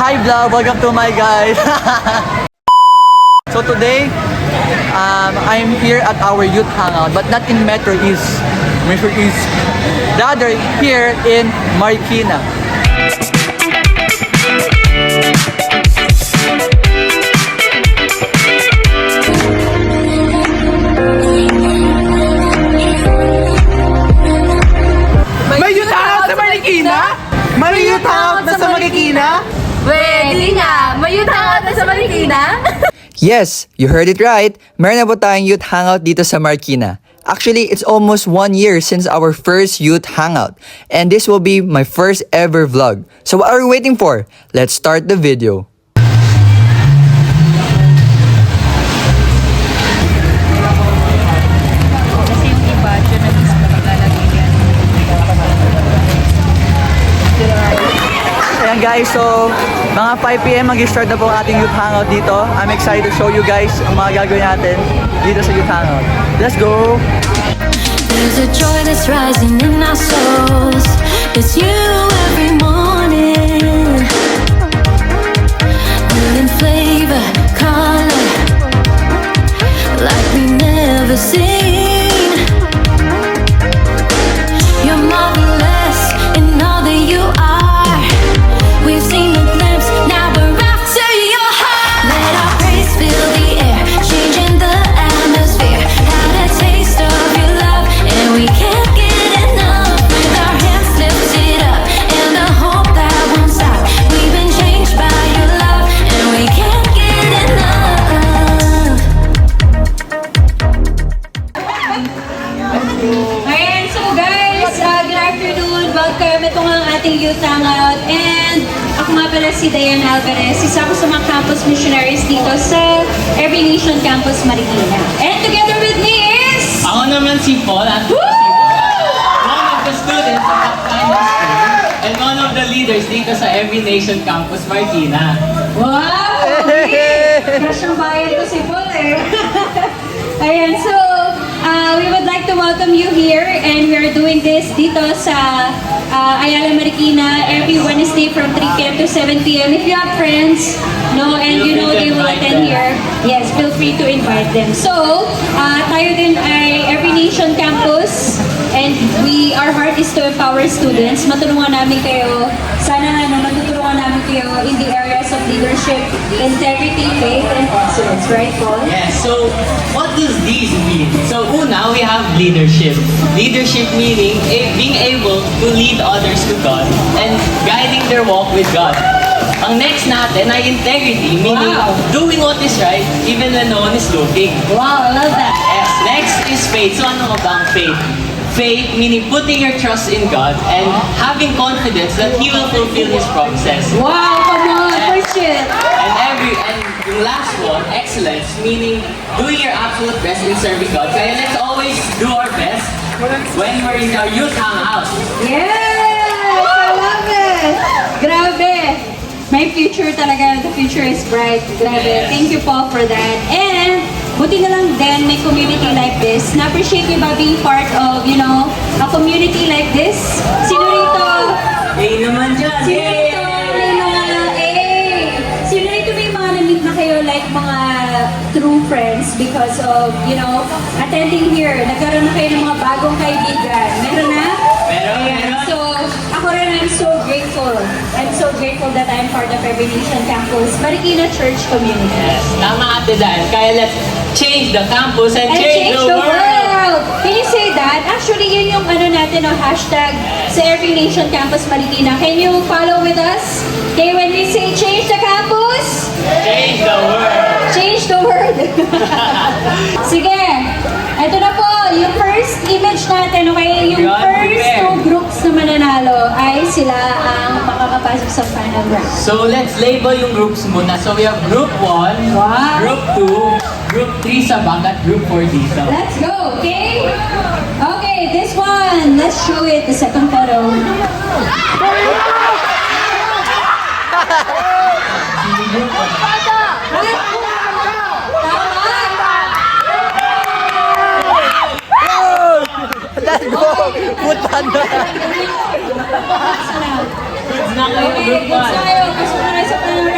Hi vlog, welcome to my guys. So today, I'm here at our youth hangout, but not in Metro East, rather here in Marikina. May youth hangout sa Marikina? May youth hangout na sa Marikina? Pwede nga! May youth hangout na sa Marikina? Yes, you heard it right. Meron na po tayong youth hangout dito sa Marikina. Actually, it's almost 1 year since our first youth hangout. And this will be my first ever vlog. So what are we waiting for? Let's start the video. Kasi yung iba, dyan na mismo maglalagay yan. Ayan guys, so mga 5 PM mag-start na po ang ating youth hangout dito. I'm excited to show you guys ang mga gagawin natin dito sa youth hangout. Let's go! There's a joy that's rising in our souls. It's you every morning. Bringing flavor, color, like we never seen. You're marvelous in all that you are. We've seen a glimpse, now we're after your heart. Let our praise fill the air, changing the atmosphere. Had a taste of your love, and we can't get enough. With our hands lifted up, and the hope that won't stop. We've been changed by your love, and we can't get enough. Ayan, so guys, good afternoon. Welcome. Ito nga ang ating youth hangout. And ako nga pala si Diane Alvarez. Isa ko sa mga campus missionaries dito sa Every Nation Campus Marikina. And together with me is... Ako naman si Paul at Woo! one of the students of Pathfinder School and one of the leaders dito sa Every Nation Campus Marikina. Wow! Okay! Crush ng bayan ko si Paul eh. Ayan, so we would like to welcome you here and we are doing this dito sa Ayala Marikina every Wednesday from 3 p.m. to 7 p.m. If you have friends, no, and you know they will attend here, yes, feel free to invite them. So, tayo din ay Every Nation Campus and our heart is to empower students. Matulungan namin kayo, sana nga no, matutulungan namin kayo in the areas of leadership, integrity, faith, and excellence, right, Paul? Yes, so what does these mean? So una, we have leadership. Leadership meaning being able to lead others to God and guiding their walk with God. Ang next natin ay integrity, meaning doing what is right even when no one is looking. Wow, I love that. Yes, next is faith. So ano nga ba ang faith? Faith meaning putting your trust in God and having confidence that He will fulfill His promises. Wow, come on, push it. And yung last one, excellence, meaning doing your absolute best in serving God. Kaya let's always do our best when we're in our youth hangout. Yes, I love it. Grabe. May future talaga. The future is bright. Grabe. Yes. Thank you, Paul, for that. And buti na lang din may community like this. Na-appreciate niyo ba being part of, you know, a community like this? Sino rito? Hey naman dyan! Sino rito? May mga, sino rito may mga na-meet na kayo like mga true friends because of, you know, attending here. Nagkaroon na kayo ng mga bagong kaibigan. Meron na? Meron. So, ako rin, I'm so grateful. I'm so grateful that I'm part of Every Nation Campus Marikina Church Community. Yes, tama ate Dan. Kaya let's change the campus and change the world! Can you say that? Actually, yun yung ano natin, no, hashtag sa Every Nation Campus Marikina. Can you follow with us? Okay, when we say change the campus, Change the world! change the world. Sige, ito na po, yung first image natin, okay? Yung God first prepare. two groups na mananalo ay sila ang makakapasok sa final round. So let's label yung groups muna. So we have group 1, Wow. group 2, group 3 sa back at group 4 dito. Let's go, okay? Okay, this one, let's show it, the second photo. Let's go! Punta na! Goods na kayo, Okay, group good 1. tayo. Gusto mo na sa panang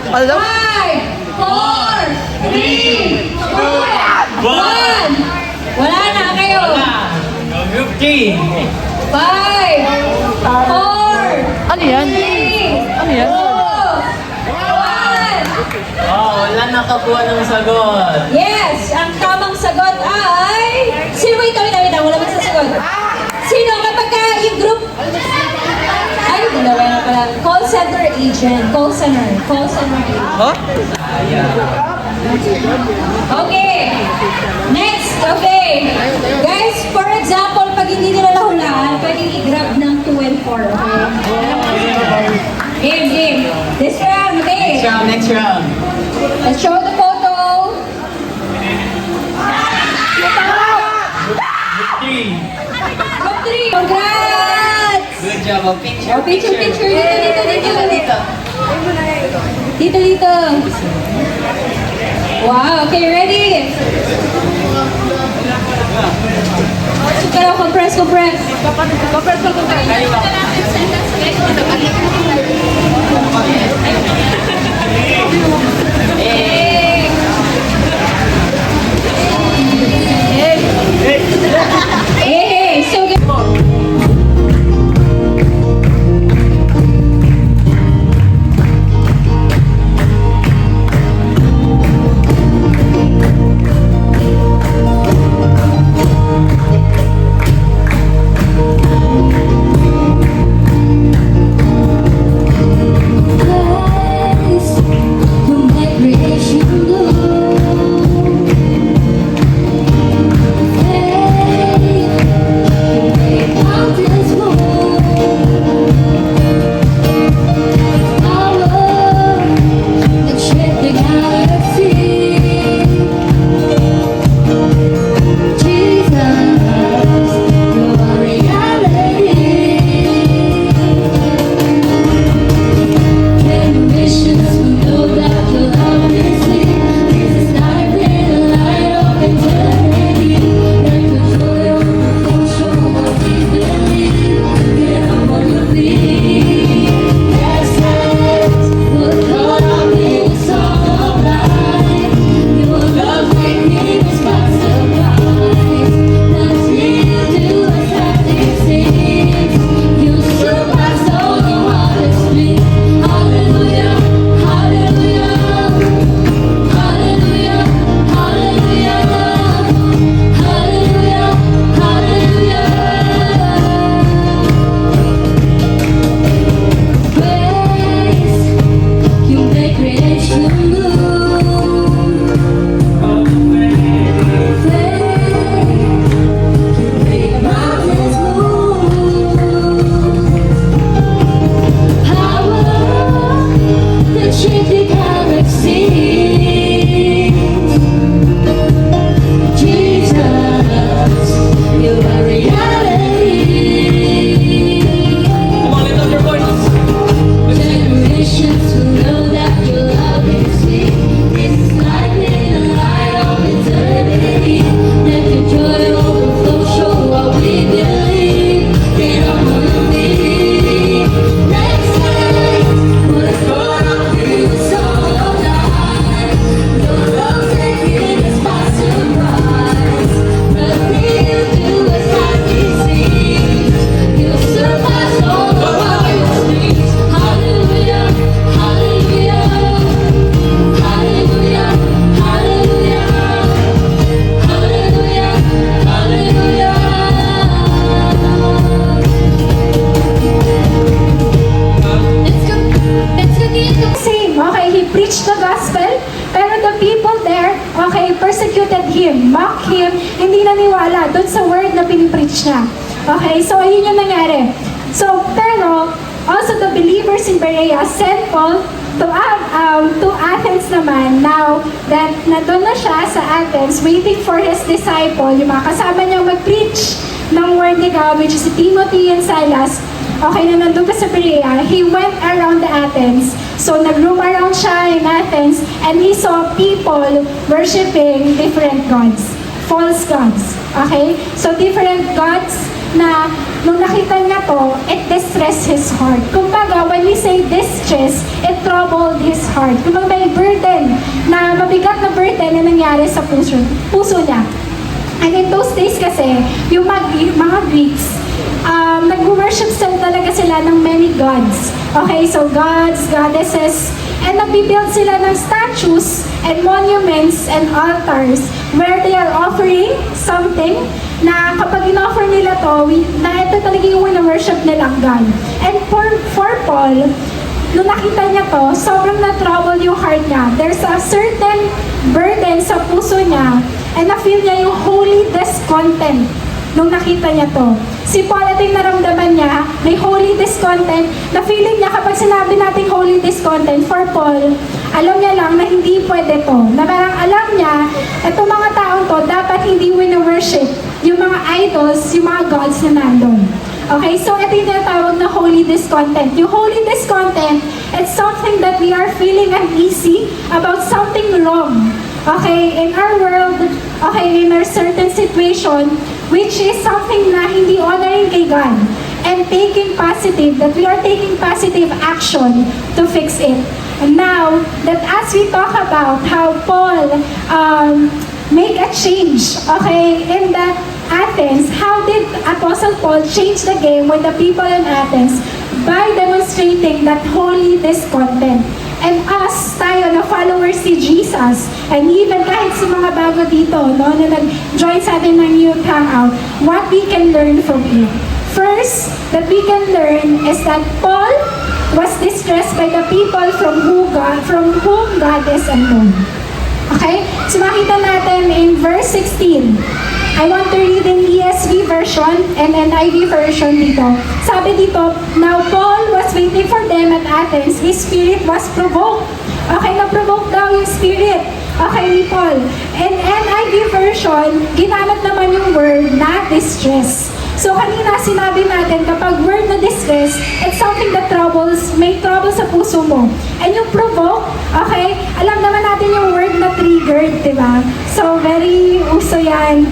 Alam? 5, 4, 3, 2, 1. Wala na kayo. Go group 3. 5, 4, Ano yan? 3, Ano yan? 2, 1. Oh, wala nakakuha ng sagot. Yes, ang tamang sagot ay... Sino ba ito? Wait, wala bang sasagot? Sino kapag yung group... Ay, dalawa na pala. Call center agent. Call center agent. Huh? Okay. Next, okay. Guys, for example, pag hindi nila nahulaan, pwedeng i-grab ng 2 and 4, okay? Game. This round, okay? Next round. Let's show the photo. Group 3. Group 3, congrats! Good job. Oh, picture. Oh, picture. Dito. Dito. Wow, okay, ready? Sukaraw, compress. Hey, so good. pinipreach niya. Okay, so ayun yung nangyari. So, pero, also the believers in Berea sent Paul to Athens naman. Now, that nandun na siya sa Athens, waiting for his disciple, yung mga kasama niyang mag-preach ng word ni God, which is si Timothy and Silas. Okay, na nandun ka sa Berea, he went around the Athens. So, nag-roam around siya in Athens, and he saw people worshiping different gods. False gods. Okay? So, different gods na nung nakita niya to, it distressed his heart. Kumbaga, when we say distress, it troubled his heart. Kumbaga, may burden, na mabigat na burden na nangyari sa puso niya. And in those days kasi, yung mga Greeks, nag-worship talaga sila ng many gods. Okay, so gods, goddesses, and nagbibuild sila ng statues and monuments and altars where they are offering something na kapag in-offer nila to, na ito talaga yung worship nilang God. And for Paul, nung nakita niya to, sobrang na-trouble yung heart niya. There's a certain burden sa puso niya and na-feel niya yung holy discontent nung nakita niya to. Si Paul, ito yung naramdaman niya, may holy discontent, na feeling niya kapag sinabi natin holy discontent, for Paul, alam niya lang na hindi pwede to. Na parang alam niya, itong mga taong to, dapat hindi wina-worship yung mga idols, yung mga gods na nandun. Okay, so ito yung tinatawag na holy discontent. Yung holy discontent, it's something that we are feeling uneasy about something wrong. Okay, in our world, okay, in our certain situation, which is something na hindi honoring kay God, and taking positive, that we are taking positive action to fix it. And now, that as we talk about how Paul make a change, okay, in that Athens, how did Apostle Paul change the game with the people in Athens? By demonstrating that holy discontent. And us, tayo na followers ni Jesus, and even kahit sa mga bago dito, no, na nag-join sa atin ng Youth Hangout, what we can learn from him. First, that we can learn is that Paul was distressed by the people from whom God is unknown. Okay? So makita natin in verse 16. I want to read in ESV version and NIV version dito. Sabi dito, now Paul was waiting for them at Athens. His spirit was provoked. Okay, na-provoke daw yung spirit. Okay, ni Paul. In NIV version, ginamit naman yung word na distress. So kanina sinabi natin, kapag word na distress, it's something that may trouble sa puso mo. And yung provoke, okay, alam naman natin yung word na triggered, di ba? So very uso yan.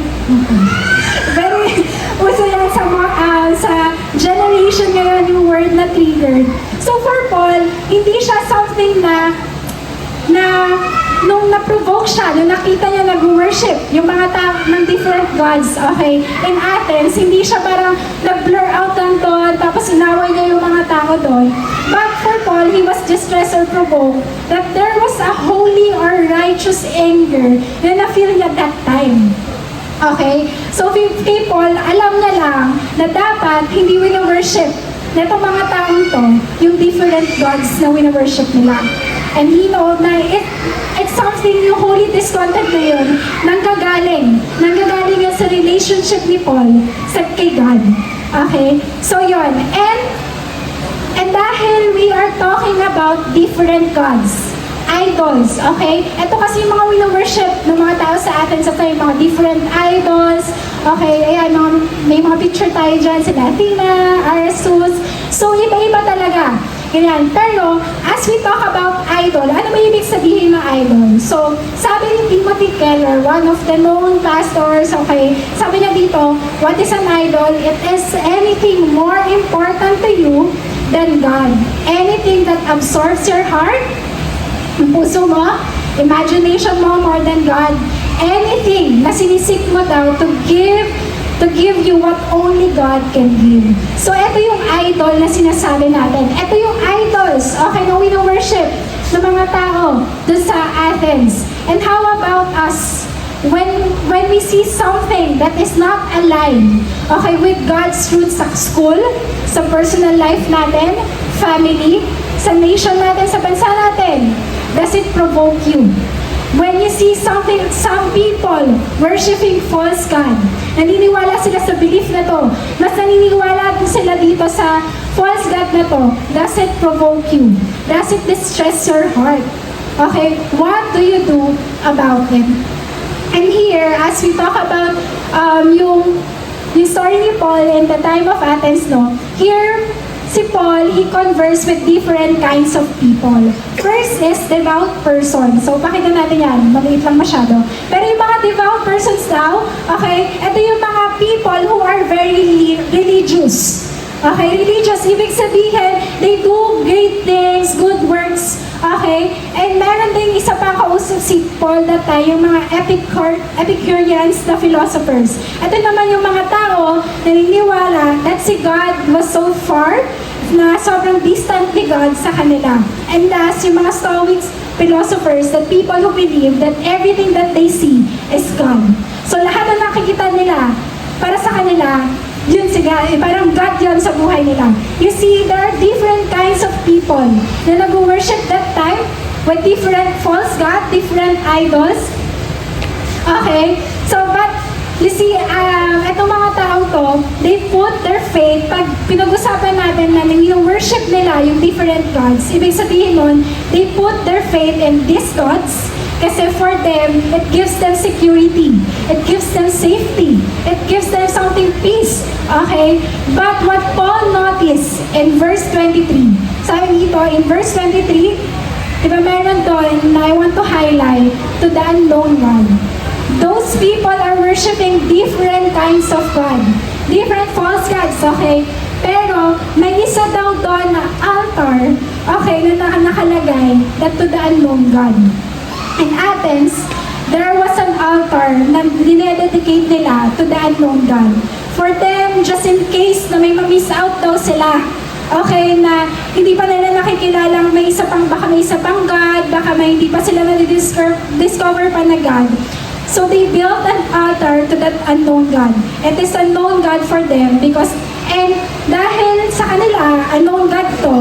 Very uso yan sa generation ngayon yung word na triggered. So for Paul, hindi siya something na nung na-provoke siya, nung nakita niya nag-worship yung mga tao ng different gods, okay, in Athens, hindi siya parang nag-blur out lang doon, tapos inaway niya yung mga tao doon. But for Paul, he was distressed or provoked that there was a holy or righteous anger na na-feel niya that time. Okay? So, kay Paul, alam niya lang na dapat hindi wina-worship na itong mga taong to, yung different gods na wina-worship nila. And he know na it's something, yung holy discontent na yun, nanggagaling yun sa relationship ni Paul sa kay God. Okay? So yun. And dahil we are talking about different gods, idols, okay? Ito kasi yung mga wino-worship ng mga tao sa Athens, yung mga different idols, okay? Ayan, may mga picture tayo dyan, sila Athena, Arsus. So, iba-iba talaga. Ganyan. Pero, as we talk about idol, ano ba ibig sabihin ng idol? So, sabi ni Timothy Keller, one of the known pastors, okay, sabi niya dito, what is an idol? It is anything more important to you than God. Anything that absorbs your heart, yung puso mo, imagination mo more than God. Anything na sinisik mo daw to give you what only God can give. So, ito yung idol na sinasabi natin. Ito yung idols, okay, na wino-worship ng mga tao dun sa Athens. And how about us? When we see something that is not aligned, okay, with God's truth sa school, sa personal life natin, family, sa nation natin, sa bansa natin, does it provoke you? When you see something, some people worshiping false God, naniniwala sila sa belief na to, mas naniniwala sila dito sa false God na to, does it provoke you? Does it distress your heart? Okay, what do you do about it? And here, as we talk about yung story ni Paul in the time of Athens, no, here, si Paul, he conversed with different kinds of people. First is devout person. So, pakita natin yan. Maliit lang masyado. Pero yung mga devout persons daw, okay, ito yung mga people who are very religious. Okay, religious, ibig sabihin, they do great things, good works. Okay, and meron din isa pa kausap si Paul that time, yung mga Epicureans na philosophers. Ito naman yung mga tao na naniniwala that si God was so far na sobrang distant ni God sa kanila. And last, yung mga Stoics philosophers, that people who believe that everything that they see is God. So lahat na nakikita nila, para sa kanila, yun siya, parang God yun sa buhay nila. You see, there are different kinds of people na nag-worship that time with different false God, different idols. Okay? So, but, you see, itong mga tao to, they put their faith, pag pinag-usapan natin na worship nila yung different gods, ibig sabihin nun, they put their faith in these gods, kasi for them, it gives them security. It gives them safety. It gives them something peace. Okay? But what Paul noticed in verse 23, sabi dito, in verse 23, diba meron doon na I want to highlight to the unknown God. Those people are worshiping different kinds of God. Different false gods, okay? Pero may isa daw doon na altar, okay, na nakalagay that to the unknown God. In Athens, there was an altar na dinededicate nila to the unknown God. For them, just in case na may ma-miss out daw sila, okay, na hindi pa nila nakikilalang may isa pang, baka may isa pang God, baka may hindi pa sila na-discover pa na God. So they built an altar to that unknown God. It is a known God for them because, and dahil sa kanila, unknown God to,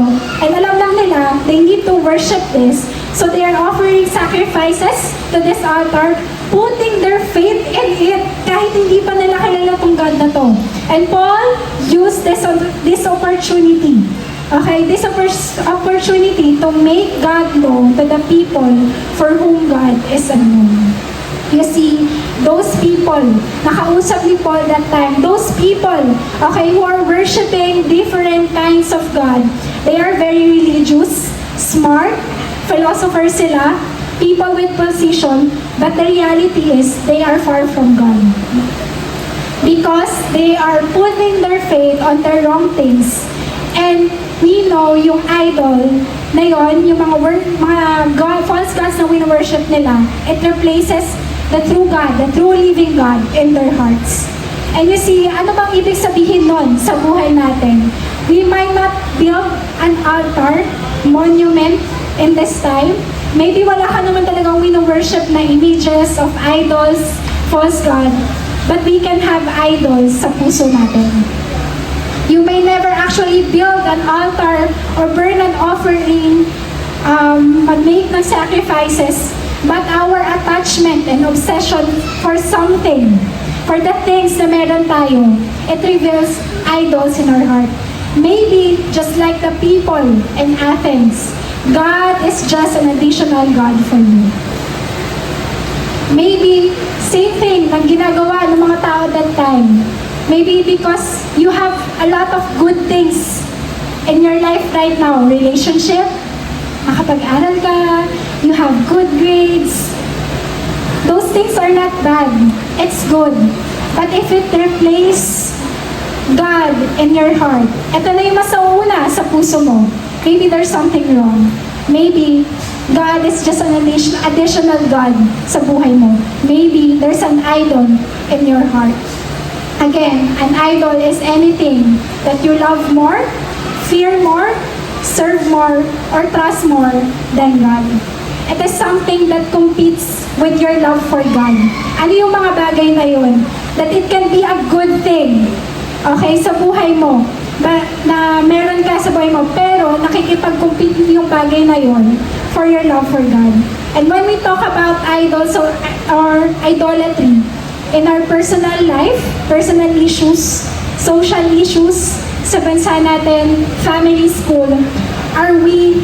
and alam lang nila, they need to worship this. So they are offering sacrifices to this altar, putting their faith in it, kahit hindi pa nila kilala tong God na to. And Paul used this opportunity, okay, this opportunity to make God known to the people for whom God is unknown. You see, those people, nakausap ni Paul that time, those people, okay, who are worshiping different kinds of God, they are very religious, smart, philosophers sila, people with position, but the reality is they are far from God. Because they are putting their faith on the wrong things. And we know yung idol na yon, yung mga God, false gods na wino-worship nila, it replaces the true God, the true living God in their hearts. And you see, ano bang ibig sabihin nun sa buhay natin? We might not build an altar, monument, in this time. Maybe wala ka naman talagang wino-worship na images of idols, false God, but we can have idols sa puso natin. You may never actually build an altar or burn an offering, mag-make ng sacrifices, but our attachment and obsession for something, for the things na meron tayo, it reveals idols in our heart. Maybe, just like the people in Athens, God is just an additional God for you. Maybe, same thing na ginagawa ng mga tao that time. Maybe because you have a lot of good things in your life right now. Relationship, makapag-aral ka, you have good grades. Those things are not bad. It's good. But if it replaces God in your heart, ito na yung masauna sa puso mo. Maybe there's something wrong. Maybe God is just an additional God sa buhay mo. Maybe there's an idol in your heart. Again, an idol is anything that you love more, fear more, serve more, or trust more than God. It is something that competes with your love for God. Ano yung mga bagay na yun? That it can be a good thing, okay, sa buhay mo. Na meron ka sa buhay mo, pero nakikipag-compete yung bagay na yun for your love for God. And when we talk about idols or idolatry, in our personal life, personal issues, social issues, sa bansa natin, family, school, are we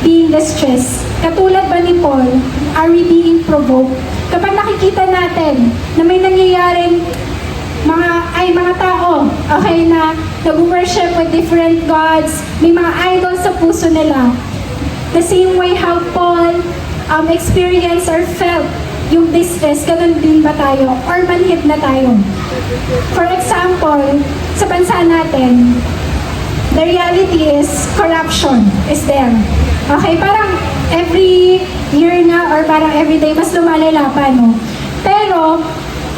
being distressed? Katulad ba ni Paul, are we being provoked? Kapag nakikita natin na may nangyayaring mga tao, okay, na nag-worship with different gods, may mga idols sa puso nila. The same way how Paul experienced or felt yung distress, ganun din ba tayo? Or manhid na tayo? For example, sa bansa natin, the reality is corruption is there. Okay, parang every year na or parang every day mas lumalala pa, no? Pero,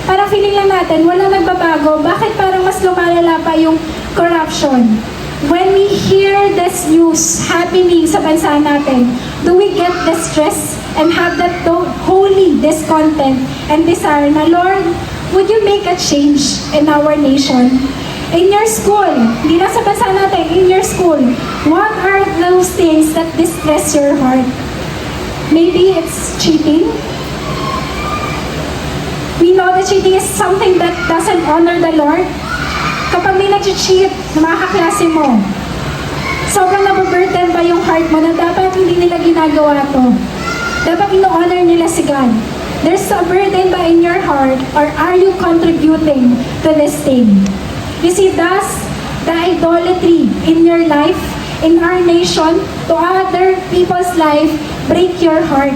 parang feeling lang natin, wala nagbabago. Bakit parang mas lumalala pa yung corruption? When we hear this news happening sa bansa natin, do we get the stress and have that holy discontent and desire na, Lord, would you make a change in our nation? In your school, hindi lang sa bansa natin, in your school, what are those things that distress your heart? Maybe it's cheating. We know that cheating is something that doesn't honor the Lord. Kapag may nag-cheat na mga kaklase mo, sobrang nababurden ba yung heart mo na dapat hindi nila ginagawa to? Dapat ino-honor nila si God. There's a burden ba in your heart, or are you contributing to this thing? You see, does the idolatry in your life, in our nation, to other people's life, break your heart?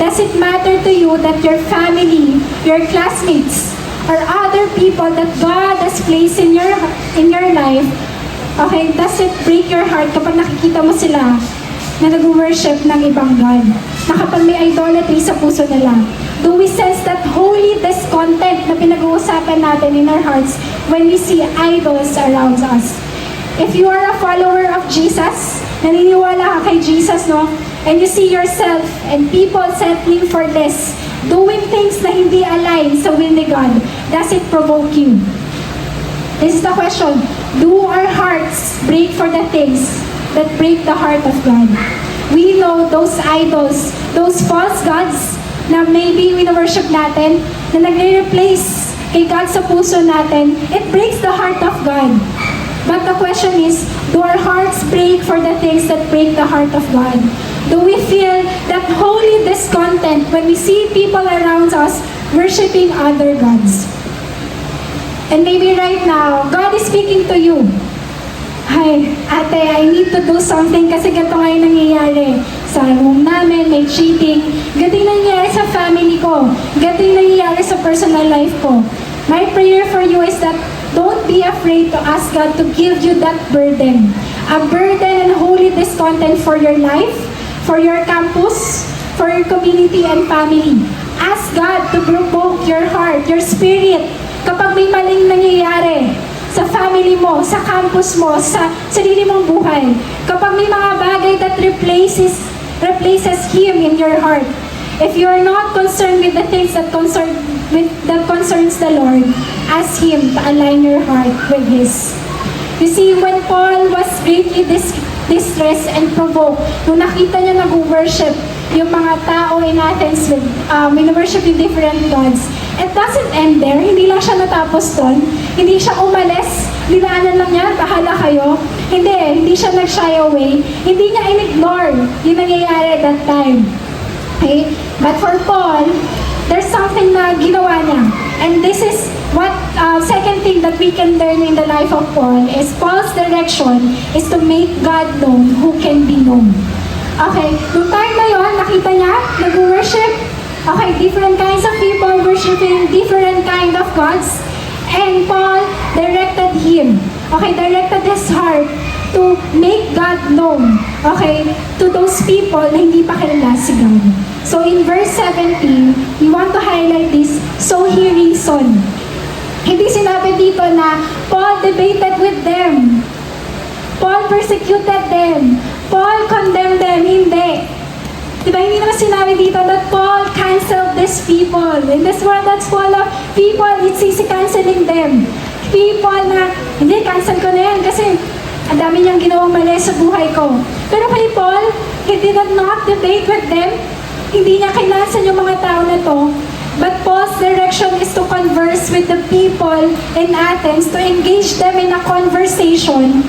Does it matter to you that your family, your classmates, or other people that God has placed in your life, okay, does it break your heart kapag nakikita mo sila na nag-worship ng ibang God? Na kapag may idolatry sa puso nila, do we sense that holy discontent na pinag-uusapan natin in our hearts when we see idols around us? If you are a follower of Jesus, naniniwala ka kay Jesus, no? And you see yourself and people settling for less, doing things na hindi align sa will ni God, does it provoke you? This is the question. Do our hearts break for the things that break the heart of God? We know those idols, those false gods na maybe wina-worship natin, na nagre-replace kay God sa puso natin, it breaks the heart of God. But the question is, do our hearts break for the things that break the heart of God? Do we feel that holy discontent when we see people around us worshiping other gods? And maybe right now, God is speaking to you. Hi, ate, I need to do something kasi ganito ngayon nangyayari. Sa home namin, may cheating. Ganito yung nangyayari sa family ko. Ganito yung nangyayari sa personal life ko. My prayer for you is that don't be afraid to ask God to give you that burden. A burden and holy discontent for your life, for your campus, for your community and family. Ask God to provoke your heart, your spirit, kapag may maling nangyayari sa family mo, sa campus mo, sa sarili mong buhay. Kapag may mga bagay that replaces Him in your heart. If you are not concerned with the things that concerns the Lord, ask Him to align your heart with His. You see, when Paul was greatly distressed and provoked, nung nakita niya nag-worship yung mga tao in Athens with worship yung different gods, it doesn't end there. Hindi lang siya natapos doon. Hindi siya umalis. Dinaanan lang niya, bahala kayo. Hindi siya nag-shy away. Hindi niya in-ignore yung nangyayari at that time. Okay? But for Paul, there's something na ginawa niya. And this is what second thing that we can learn in the life of Paul is Paul's direction is to make God known who can be known. Okay, nung time na yun, nakita niya, nag-worship. Okay, different kinds of people worshiping different kind of gods. And Paul directed him, directed his heart to make God known, to those people na hindi pa kilala si God. So in verse 17, we want to highlight this, so he reasoned. Hindi sinabi dito na Paul debated with them. Paul persecuted them. Paul condemned them. Hindi. Diba, hindi naman sinabi dito that Paul canceled these people. In this world that's full of people, it's easy canceling them. People na, hindi, cancel ko na yan kasi ang dami niyang ginawang mali sa buhay ko. Pero kay Paul, he did not debate with them. Hindi niya kinansel yung mga tao na to. But Paul's direction is to converse with the people in Athens, to engage them in a conversation.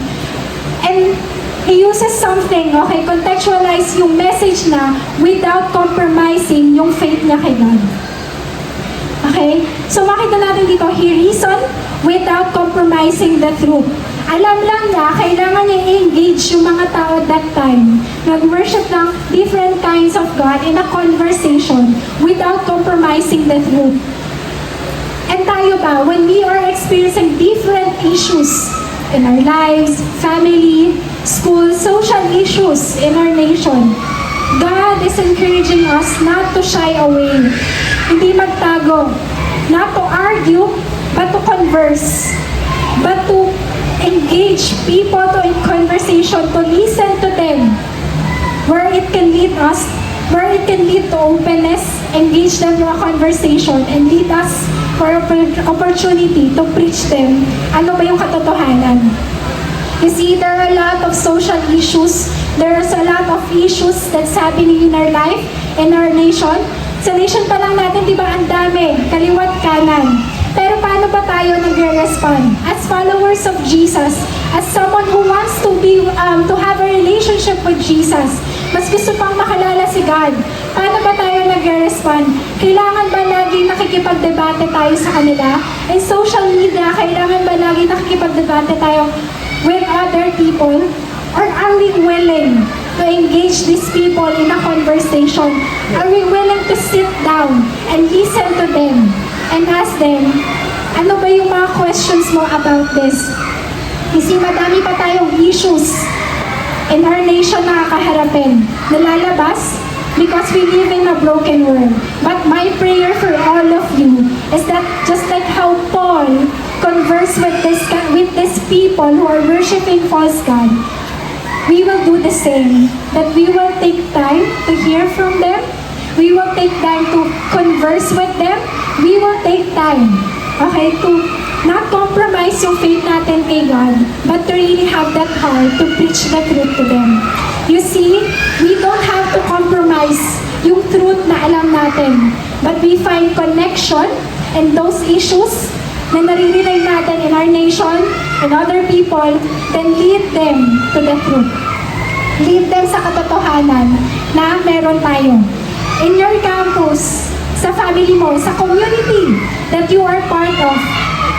And he uses something, contextualize yung message na without compromising yung faith niya kay God. Okay? So makita natin dito, he reasoned without compromising the truth. Alam lang niya, kailangan niya i-engage engage yung mga tao that time. Nag-worship ng different kinds of God in a conversation without compromising the truth. And tayo ba, when we are experiencing different issues in our lives, family, school, social issues in our nation, God is encouraging us not to shy away, hindi magtago, not to argue, but to converse, but to engage people in conversation, to listen to them, where it can lead us, where it can lead to openness, engage them in a conversation, and lead us for opportunity to preach them. Ano ba yung katotohanan? You see, there are a lot of social issues. There's a lot of issues that's happening in our life, in our nation. Sa nation pa lang natin, di ba, ang dami, kaliwat kanan. Pero paano ba tayo nagre-respond? As followers of Jesus, as someone who wants to be, to have a relationship with Jesus, mas gusto pang makalala si God. Paano ba tayo nagre-respond? Kailangan ba laging nakikipagdebate tayo sa kanila? In social media, kailangan ba laging nakikipagdebate tayo with other people? Or are we willing to engage these people in a conversation? Are we willing to sit down and listen to them and ask them, ano ba yung mga questions mo about this? Kasi madami pa tayong issues in our nation na kakaharapin, nalalabas because we live in a broken world. But my prayer for all of you is that just like how Paul conversed with these people who are worshiping false God, we will do the same. That we will take time to hear from them. We will take time to converse with them. We will take time, okay, to not compromise yung faith natin kay God, but to really have that heart to preach the truth to them. You see, we don't have to compromise yung truth na alam natin, but we find connection in those issues na naririnig natin in our nation and other people, then lead them to the truth. Lead them sa katotohanan na meron tayo. In your campus, sa family mo, sa community that you are part of,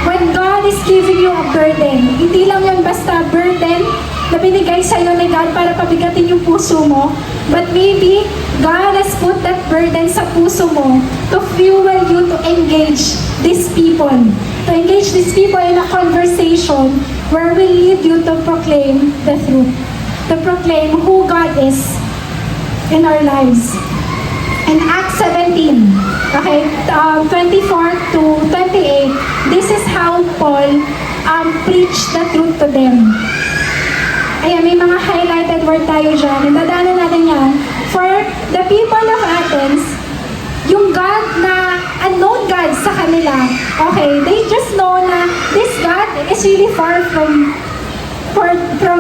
when God is giving you a burden, hindi lang yun basta burden na binigay sa'yo ni God para pabigatin yung puso mo, but maybe God has put that burden sa puso mo to fuel you to engage these people. To engage these people in a conversation where will lead you to proclaim the truth. To proclaim who God is in our lives. In Acts 17, okay, 24 to 28, this is how Paul preached the truth to them. Ayan, may mga highlighted word tayo dyan. Dadaanan natin yan. For the people of Athens, yung God na unknown God sa kanila, okay, they just know na this God is really far from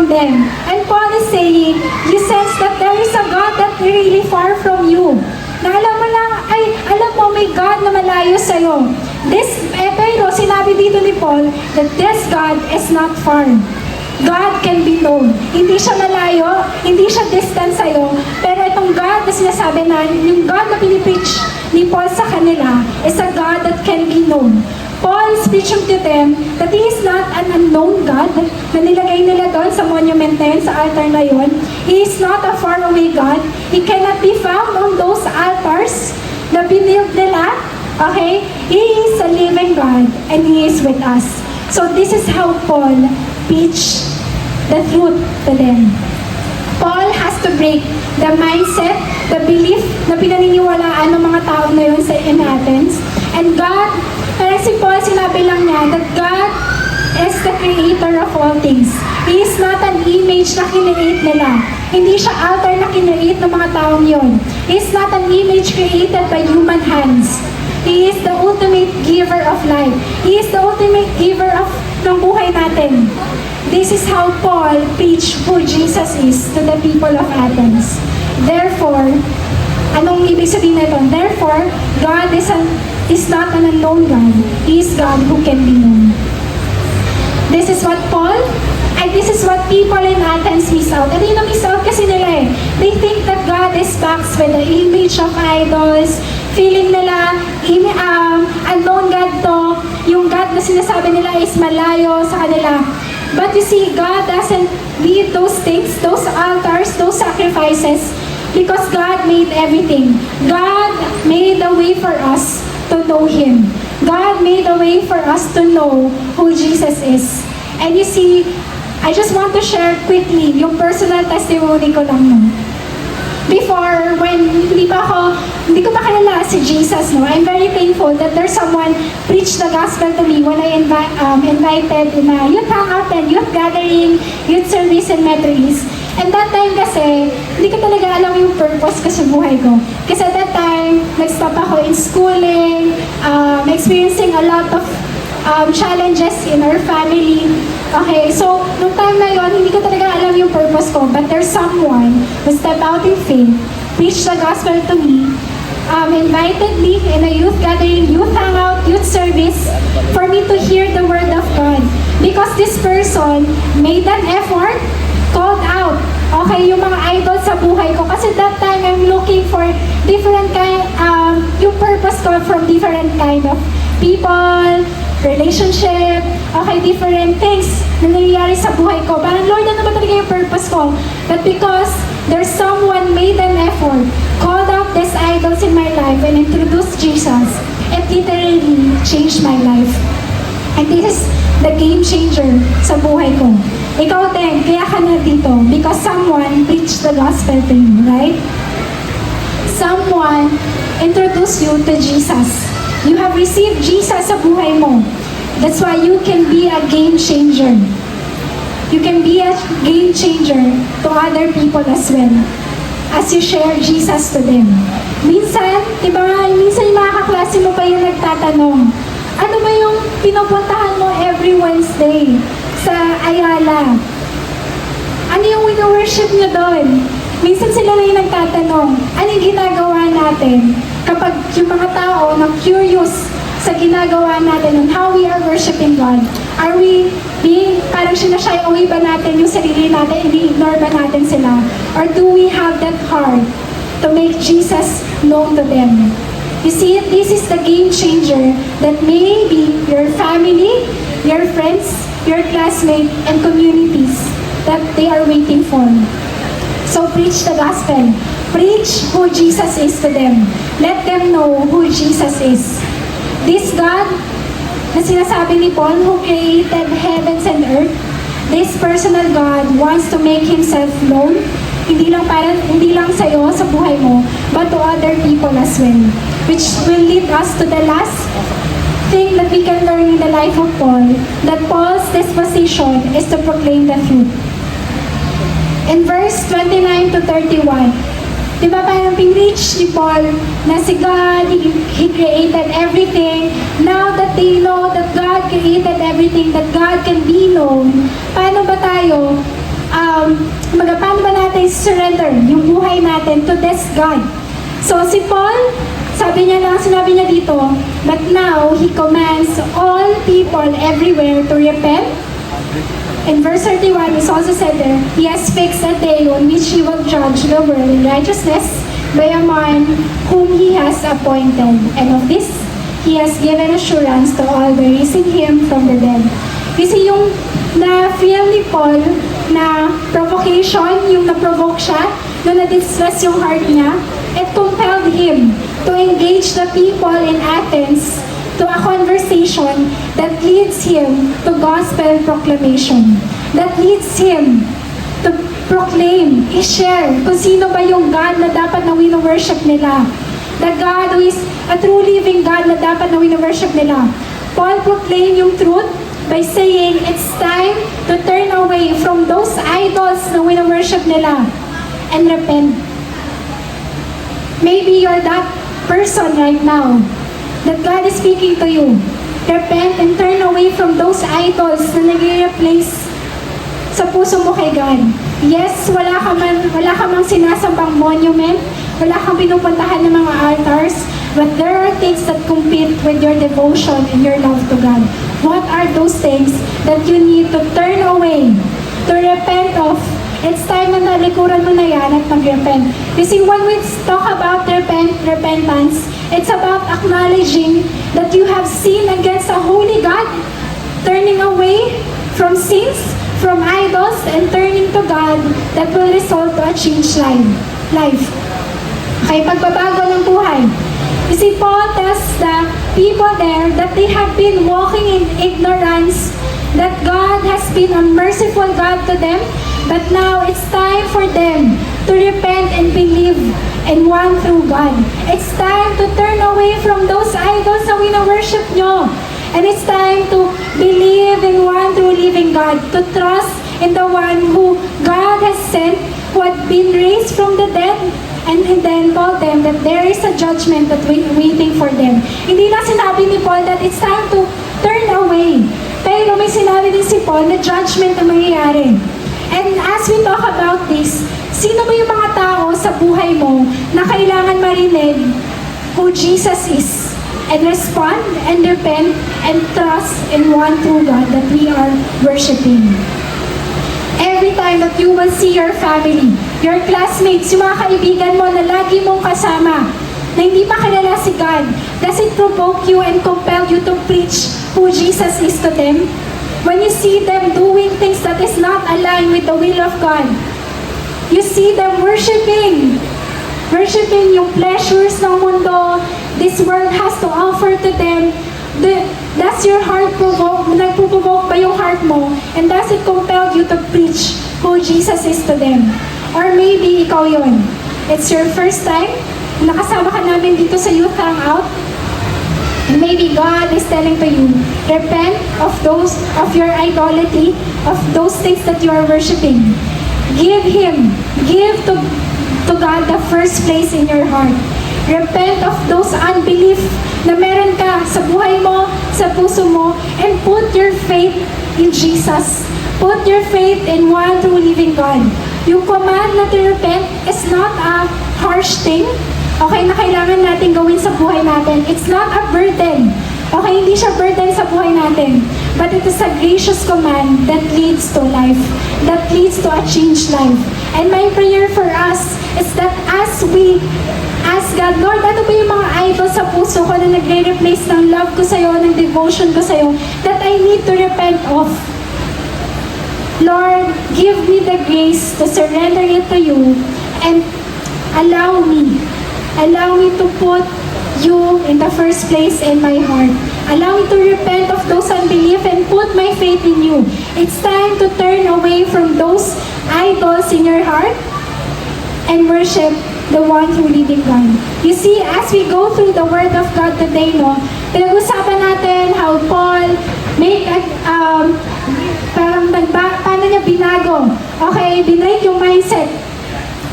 them. And Paul is saying, you sense that there is a God that really far from you. Na alam mo lang, ay, alam mo, may God na malayo sa'yo. Pero sinabi dito ni Paul that this God is not far. God can be known. Hindi siya malayo, hindi siya distant sa'yo, pero itong God na sinasabi na, yung God na pinipreach ni Paul sa kanila is a God that can be known. Paul is preaching to them that He is not an unknown God na nilagay nila doon sa monument na yun, sa altar na yun. He is not a faraway God. He cannot be found on those altars na binild nila. Okay? He is a living God and He is with us. So this is how Paul preached the truth to them. Paul has to break the mindset, the belief na pinaniniwalaan ng mga tao na yun in Athens. And God, parang si Paul, sinabi lang niya that God is the creator of all things. He is not an image na kinreate nila. Hindi siya altar na kinreate ng mga taong yun. He is not an image created by human hands. He is the ultimate giver of life. He is the ultimate giver of ng buhay natin. This is how Paul preached who Jesus is to the people of Athens. Therefore, anong ibig sabihin nito? Therefore, God is not an unknown God. He is God who can be known. This is what this is what people in Athens miss out. Ito yung miss out kasi nila eh. They think that God is boxed with the image of idols. Feeling nila, unknown God to. Yung God na sinasabi nila is malayo sa kanila. But you see, God doesn't need those things, those altars, those sacrifices, because God made everything. God made a way for us to know Him. God made a way for us to know who Jesus is. And you see, I just want to share quickly yung personal testimony ko lang no. Before, when hindi ko pa kilala si Jesus, no, I'm very thankful that there's someone preach the gospel to me when I invited in a youth hangout and youth gathering, youth service in Metro East. And that time kasi, hindi ko talaga alam yung purpose ko sa buhay ko. Kasi at that time, nag-stop ako in schooling, experiencing a lot of challenges in our family. Okay, so, nung time na yon, hindi ko talaga alam yung purpose ko. But there's someone who stepped out in faith, preached the gospel to me, invited me in a youth gathering, youth hangout, youth service, for me to hear the word of God. Because this person made an effort, called out, okay, yung mga idols sa buhay ko. Kasi that time, I'm looking for different kind, yung purpose ko from different kind of people, relationship, okay, different things na nangyayari sa buhay ko. Parang, Lord, ano ba talaga yung purpose ko? But because there's someone made an effort, called out these idols in my life and introduced Jesus, it literally changed my life. And this is the game changer sa buhay ko. Ikaw din, kaya ka na dito because someone preached the gospel to you, right? Someone introduced you to Jesus. You have received Jesus sa buhay mo. That's why you can be a game changer. You can be a game changer to other people as well. As you share Jesus to them. Minsan, diba, minsan yung mga kaklase mo pa yung nagtatanong, ano ba yung pinupuntahan mo every Wednesday sa Ayala? Ano yung wino-worship nyo doon? Minsan sila na yung nagtatanong, ano yung ginagawa natin kapag yung mga tao na curious sa ginagawa natin on how we are worshiping God? Are we being, parang sinashy away ba natin yung sarili natin, ini-ignore ba natin sila? Or do we have that heart to make Jesus known to them? You see, this is the game changer that maybe your family, your friends, your classmates, and communities that they are waiting for. So preach the gospel. Preach who Jesus is to them. Let them know who Jesus is. This God na sinasabi ni Paul who created heavens and earth, this personal God wants to make Himself known, hindi lang sa'yo, sa buhay mo, but to other people as well. Which will lead us to the last thing that we can learn in the life of Paul, that Paul's disposition is to proclaim the truth. In verse 29 to 31, diba parang pinreach ni Paul na si God, He created everything. Now that they know that God created everything, that God can be known, paano ba tayo, paano ba natin surrender yung buhay natin to this God? So si Paul, sinabi niya dito, but now he commands all people everywhere to repent. In verse 31, it's also said there, He has fixed a day on which He will judge the world in righteousness by a man whom He has appointed. And of this, He has given assurance to all by raising Him from the dead. Kasi yung na-feel ni Paul na provocation, yung na-provoke siya, na na-distress yung heart niya, it compelled him to engage the people in Athens to a conversation that leads him to gospel proclamation. That leads him to proclaim, i-share kung sino ba yung God na dapat na wino-worship nila. The God who is a true living God na dapat na wino-worship nila. Paul proclaimed yung truth by saying it's time to turn away from those idols na wino-worship nila and repent. Maybe you're that person right now that God is speaking to you. Repent and turn away from those idols na nag-replace sa puso mo kay God. Yes, wala ka mang sinasambang monument, wala kang pinupuntahan ng mga altars, but there are things that compete with your devotion and your love to God. What are those things that you need to turn away, to repent of? It's time na nalikuran mo na yan at mag-repent. You see, when we talk about repentance, it's about acknowledging that you have sinned against a holy God, turning away from sins, from idols and turning to God that will result to a changed life. Okay, pagbabago ng buhay. You see, Paul tells the people there that they have been walking in ignorance, that God has been a merciful God to them, but now it's time for them to repent and believe and one through God. It's time to turn away from those idols na wina-worship nyo. And it's time to believe in one true living God, to trust in the one who God has sent, who had been raised from the dead, and then told them that there is a judgment that waiting for them. Hindi lang sinabi ni Paul that it's time to turn away. Pero may sinabi din si Paul na judgment na mangyayari. And as we talk about this, sino ba yung mga tao sa buhay mo na kailangan marinig who Jesus is? And respond and repent and trust in one true God that we are worshiping. Every time that you will see your family, your classmates, yung mga kaibigan mo na lagi mong kasama, na hindi pa kilala si God, does it provoke you and compel you to preach who Jesus is to them? When you see them doing things that is not aligned with the will of God, you see them worshiping yung pleasures ng mundo, this world has to offer to them. Does your heart nagpo-provoke ba yung heart mo? And does it compel you to preach who Jesus is to them? Or maybe ikaw yun. It's your first time, nakasama ka namin dito sa Youth Hangout, and maybe God is telling to you, repent of your idolatry, of those things that you are worshiping. Give to God the first place in your heart. Repent of those unbelief na meron ka sa buhay mo, sa puso mo, and put your faith in Jesus. Put your faith in one true living God. Yung command na to repent is not a harsh thing, okay, na kailangan natin gawin sa buhay natin. It's not a burden. Okay, hindi siya burden sa buhay natin. But it is a gracious command that leads to life, that leads to a changed life. And my prayer for us is that as we ask God, Lord, ano ba yung mga idol sa puso ko na nagre-replace ng love ko sa'yo, ng devotion ko sa'yo, that I need to repent of? Lord, give me the grace to surrender it to you and allow me to put you in the first place in my heart. Allow me to repent of those unbelief and put my faith in you. It's time to turn away from those idols in your heart and worship the one true living God. You see, as we go through the Word of God today, pinag-usapan natin how Paul paano niya binago. Okay, binrake yung mindset.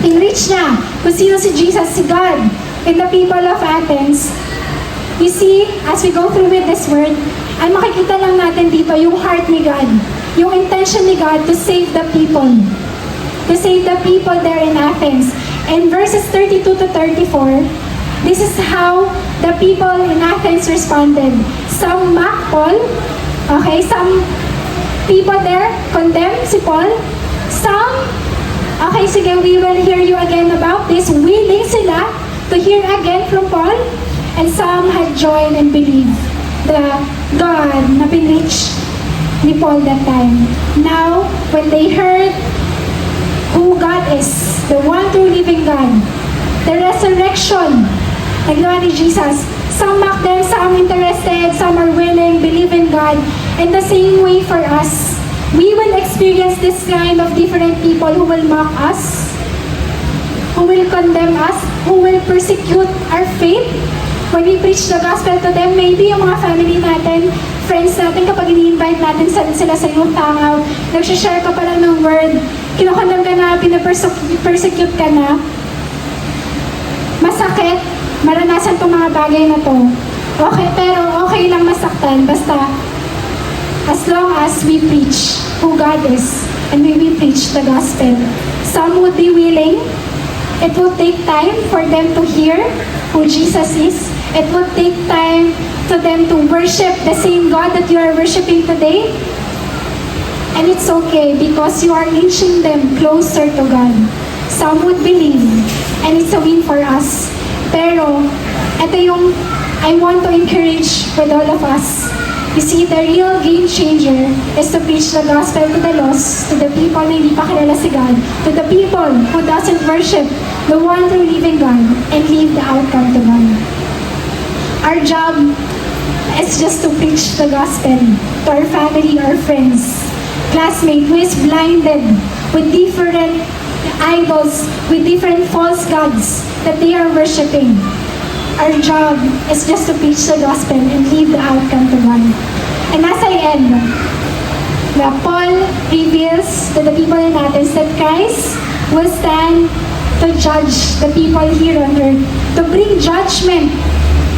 In-reach niya kung sino si Jesus, si God, and the people of Athens. You see, as we go through with this word, ay makikita lang natin dito yung heart ni God, yung intention ni God to save the people there in Athens. And verses 32 to 34, this is how the people in Athens responded. Some mocked Paul, okay, some people there condemned si Paul, some, okay, sige, we will hear you again about this, willing sila to hear again from Paul, and some had joined and believed the God na pinreach ni Paul that time. Now, when they heard who God is, the one true living God, the resurrection, nagawa ni Jesus, some mock them, some interested, some are willing, believe in God. And the same way for us, we will experience this kind of different people who will mock us, who will condemn us, who will persecute our faith. When we preach the gospel to them, maybe yung mga family natin, friends natin, kapag ini-invite natin sila sa iyong tangaw, nag-share ka pa lang ng word, kinukondem ka na, pinapersecute ka na, masakit, maranasan itong mga bagay na to. Okay, pero okay lang masaktan, basta as long as we preach who God is and we preach the gospel. Some would be willing. It will take time for them to hear who Jesus is. It will take time to them to worship the same God that you are worshiping today. And it's okay because you are inching them closer to God. Some would believe, and it's a win for us. Pero, ito yung I want to encourage with all of us. You see, the real game changer is to preach the gospel to the lost, to the people na hindi pa kilala si God, to the people who doesn't worship the one true living God, and leave the outcome to God. Our job is just to preach the gospel to our family, our friends, classmate who is blinded with different idols, with different false gods that they are worshiping. Our job is just to preach the gospel and leave the outcome to God. And as I end, Paul reveals to the people in Athens that Christ will stand to judge the people here on earth, to bring judgment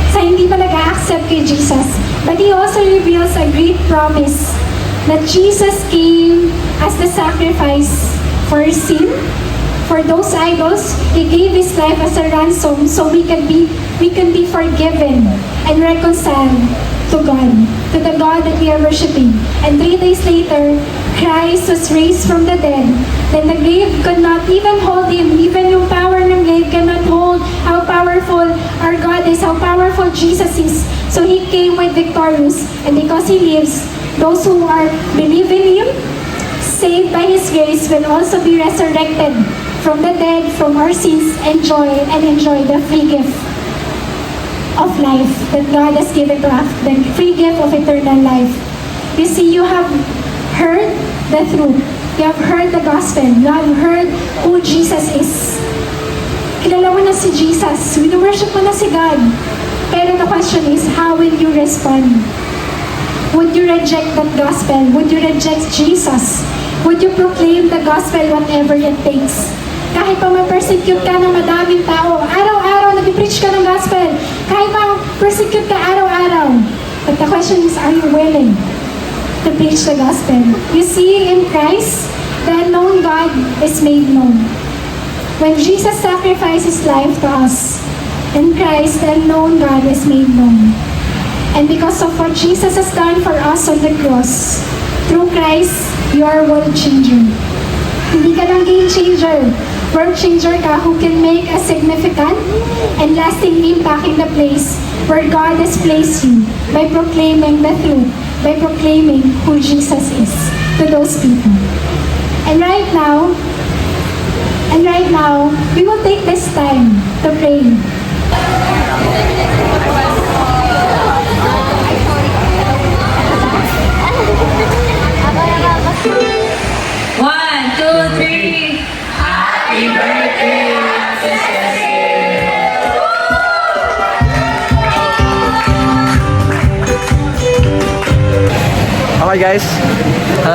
sa hindi pa nag-accept kay Jesus. But He also reveals a great promise that Jesus came as the sacrifice for sin, for those idols. He gave His life as a ransom so we can be forgiven and reconciled to God, to the God that we are worshiping. And 3 days later, Christ was raised from the dead. Then the grave could not even hold Him. Even yung power ng grave cannot hold how powerful our God is, how powerful Jesus is. So He came with victorious. And because He lives, those who are believe in Him, saved by His grace, will also be resurrected from the dead, from our sins, and enjoy the free gift of life that God has given to us, the free gift of eternal life. You see, you have heard the truth. You have heard the gospel. You have heard who Jesus is. Kilala mo na si Jesus. Wino-worship mo na si God. Pero the question is, how will you respond? Would you reject that gospel? Would you reject Jesus? Would you proclaim the gospel whatever it takes? Kahit pa ma-persecute ka ng madaming tao, araw-araw nag-preach ka ng gospel. Kahit pa persecute ka araw-araw. But the question is, are you willing to preach the gospel? You see, in Christ, the unknown God is made known. When Jesus sacrificed His life to us, in Christ, the unknown God is made known. And because of what Jesus has done for us on the cross, through Christ, you are a world changer. Hindi ka lang game changer. World changer ka who can make a significant and lasting impact in the place where God has placed you by proclaiming the truth, by proclaiming who Jesus is to those people. And right now, we will take this time to pray. One, two, three. Okay guys,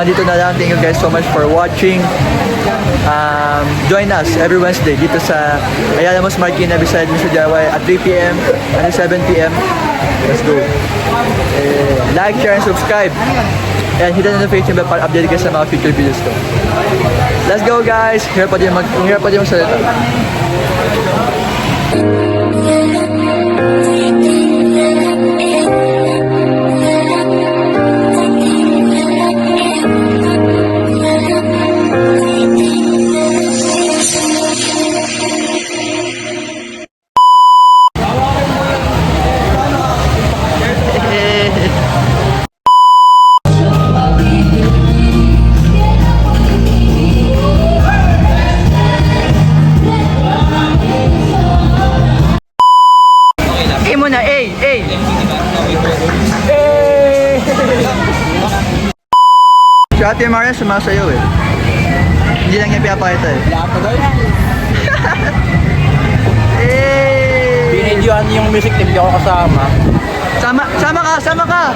dito na lang. Thank you guys so much for watching. Join us every Wednesday dito sa Ayala Mas Marikina beside Mr. Jawai at 3 p.m. and 7 p.m. Let's go. Like, share, and subscribe. And hit the notification bell para update kayo sa mga future videos ko. Let's go guys! Hirap pa din magsalita. Si Ate Maria sumasayaw eh. Hindi lang niya pinapakita eh. Binidyoan yung music team, di ako kasama. Sama ka!